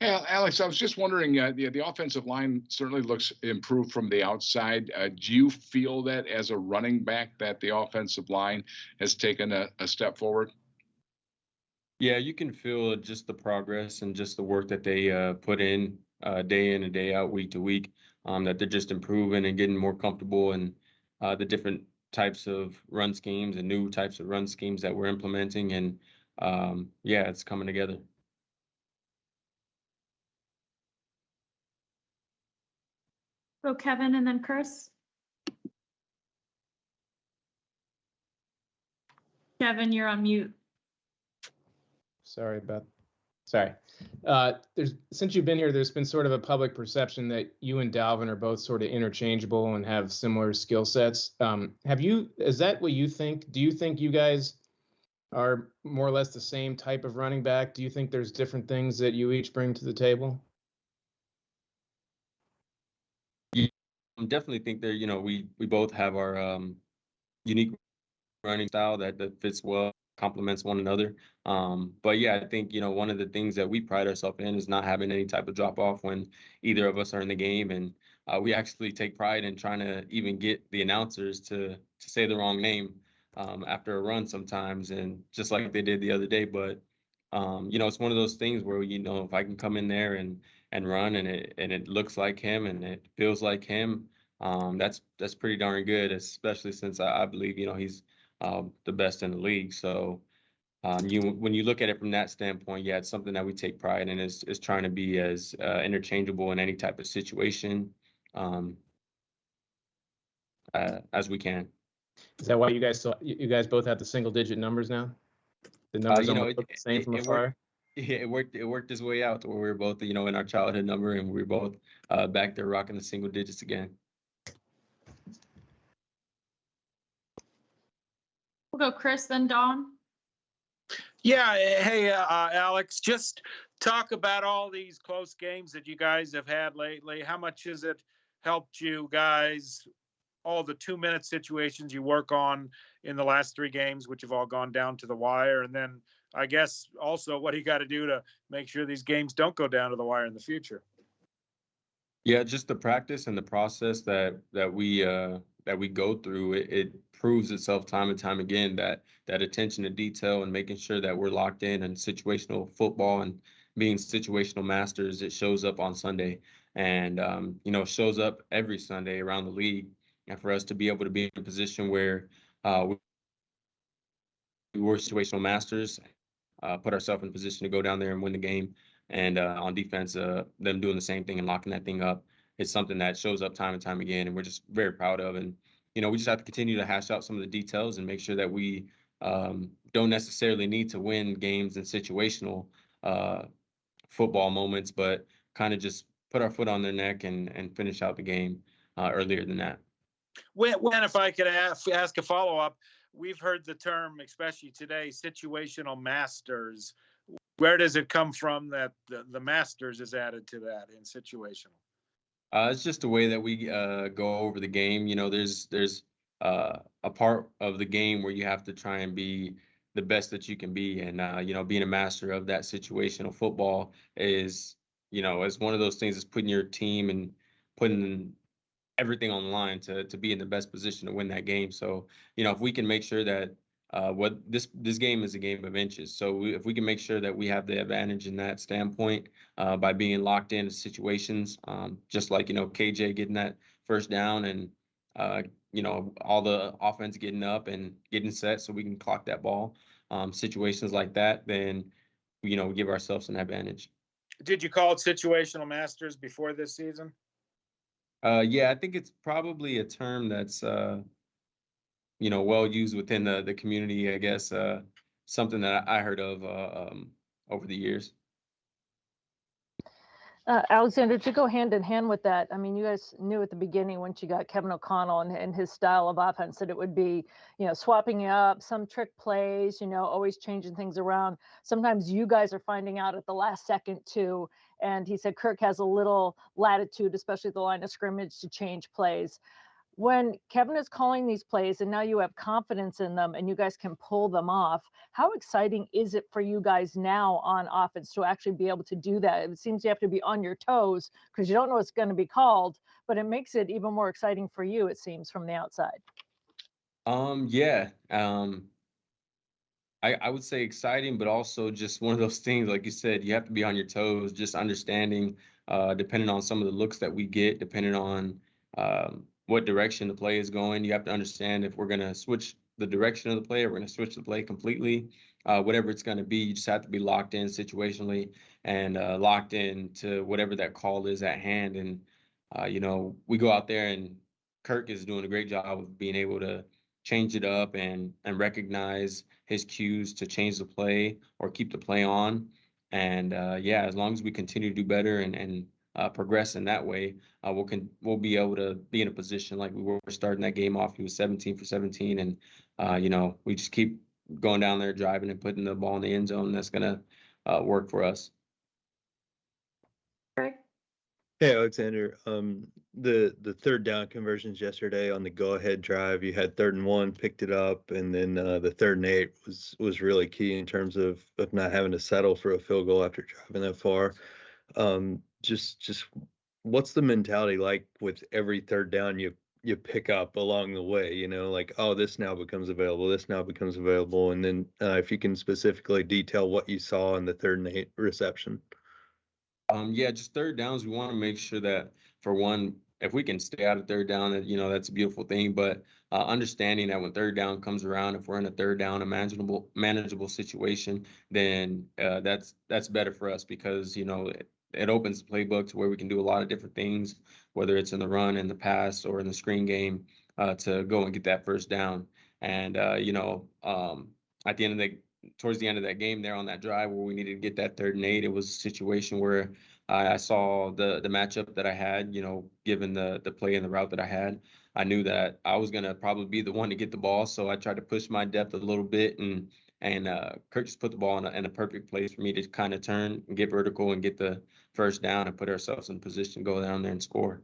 Alex, I was just wondering, the offensive line certainly looks improved from the outside. Do you feel that as a running back that the offensive line has taken a step forward? Yeah, you can feel just the progress and just the work that they put in and day out, week to week, that they're just improving and getting more comfortable in the different types of run schemes and new types of run schemes that we're implementing. And yeah, it's coming together. Go Kevin and then Chris. Kevin, you're on mute. Sorry. Since you've been here, there's been sort of a public perception that you and Dalvin are both sort of interchangeable and have similar skill sets. Is that what you think? Do you think you guys are more or less the same type of running back? Do you think there's different things that you each bring to the table? I definitely think that, we both have our unique running style that fits well, complements one another. But yeah, I think, one of the things that we pride ourselves in is not having any type of drop off when either of us are in the game. And we actually take pride in trying to even get the announcers to say the wrong name after a run sometimes, and just like they did the other day. But it's one of those things where, if I can come in there and run and it looks like him and it feels like him, that's pretty darn good, especially since I believe, he's the best in the league. So when you look at it from that standpoint, yeah, it's something that we take pride in, is trying to be as interchangeable in any type of situation as we can. Is that why you guys both have the single digit numbers now? The numbers almost look the same from afar. Yeah, it worked its way out to where we were both, in our childhood number, and we were both back there rocking the single digits again. We'll go Chris, then Dawn. Yeah, hey, Alex, just talk about all these close games that you guys have had lately. How much has it helped you guys, all the 2-minute situations you work on in the last 3 games, which have all gone down to the wire? And then I guess also, what do you got to do to make sure these games don't go down to the wire in the future? Yeah, just the practice and the process that we go through, it proves itself time and time again, that attention to detail and making sure that we're locked in and situational football and being situational masters, it shows up on Sunday, and shows up every Sunday around the league. And for us to be able to be in a position where we were situational masters, put ourselves in a position to go down there and win the game. And on defense, them doing the same thing and locking that thing up, it's something that shows up time and time again, and we're just very proud of. And we just have to continue to hash out some of the details and make sure that we don't necessarily need to win games in situational football moments, but kind of just put our foot on their neck and finish out the game earlier than that. When if I could ask a follow-up, we've heard the term, especially today, situational masters. Where does it come from that the masters is added to that in situational? It's just the way that we go over the game. There's a part of the game where you have to try and be the best that you can be, and being a master of that situational football is, it's one of those things. Is putting your team and putting everything on the line to be in the best position to win that game. So if we can make sure that what this game is a game of inches. So if we can make sure that we have the advantage in that standpoint by being locked into situations, just like, KJ getting that first down and, all the offense getting up and getting set so we can clock that ball, situations like that, then, we give ourselves an advantage. Did you call it situational masters before this season? Yeah, I think it's probably a term that's, well used within the community, I guess, something that I heard of over the years. Alexander, to go hand in hand with that, I mean, you guys knew at the beginning once you got Kevin O'Connell and his style of offense that it would be, swapping up some trick plays, always changing things around. Sometimes you guys are finding out at the last second too. And he said Kirk has a little latitude, especially at the line of scrimmage, to change plays. when Kevin is calling these plays and now you have confidence in them and you guys can pull them off, how exciting is it for you guys now on offense to actually be able to do that? It seems you have to be on your toes because you don't know what's going to be called, but it makes it even more exciting for you, it seems, from the outside. Yeah. I would say exciting, but also just one of those things, like you said, you have to be on your toes, just understanding, depending on some of the looks that we get, depending on what direction the play is going. You have to understand if we're going to switch the direction of the play or we're going to switch the play completely. Whatever it's going to be, you just have to be locked in situationally and locked in to whatever that call is at hand. And, we go out there and Kirk is doing a great job of being able to change it up and recognize his cues to change the play or keep the play on. And as long as we continue to do better and progress in that way, we'll be able to be in a position like we were starting that game off. He was 17 for 17, and we just keep going down there driving and putting the ball in the end zone. That's gonna work for us. Greg? Hey, Alexander. The third down conversions yesterday on the go-ahead drive, you had 3rd and 1, picked it up, and then the 3rd and 8 was really key in terms of not having to settle for a field goal after driving that far. Just what's the mentality like with every 3rd down you pick up along the way? Like, oh, this now becomes available, and then if you can specifically detail what you saw in the 3rd and 8 reception. Just 3rd downs. We want to make sure that, for one, if we can stay out of 3rd down, that's a beautiful thing. But understanding that when 3rd down comes around, if we're in a 3rd down, a manageable situation, then that's better for us because it opens the playbook to where we can do a lot of different things, whether it's in the run, in the pass, or in the screen game, to go and get that 1st down. And at the end of towards the end of that game there on that drive where we needed to get that 3rd and 8, it was a situation where I saw the matchup that I had, given the play and the route that I had. I knew that I was going to probably be the one to get the ball. So I tried to push my depth a little bit, and Kirk just put the ball in a perfect place for me to kind of turn and get vertical and get the 1st down and put ourselves in position to go down there and score.